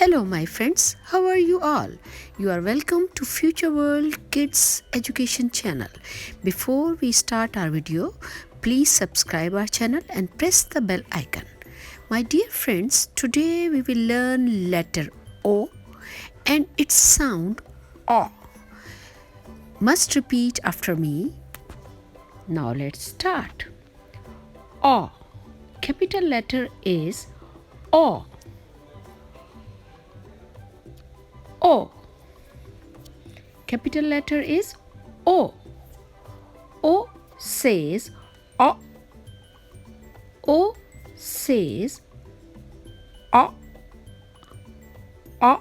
Hello my friends, how are you all? You are welcome to Future World Kids Education channel. Before we start our video, please subscribe our channel and press the bell icon. My dear friends, today we will learn letter O and its sound O. Must repeat after me. Now let's start. O. Capital letter is O. O. Capital letter is O. O says O. O says O. O.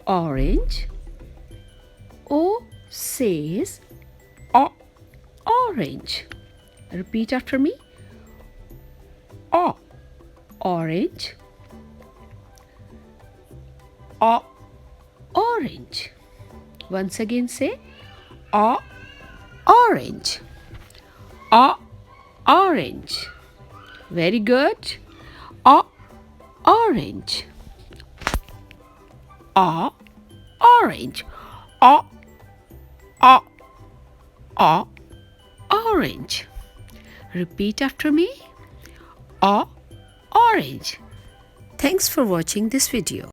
Orange. O says O. Orange. Repeat after me. O. Orange. O. Orange. Once again say O. Orange. O. Orange. Very good. O. Orange. O. Orange. O. O. O. Orange. Repeat after me. O. Orange. Thanks for watching this video.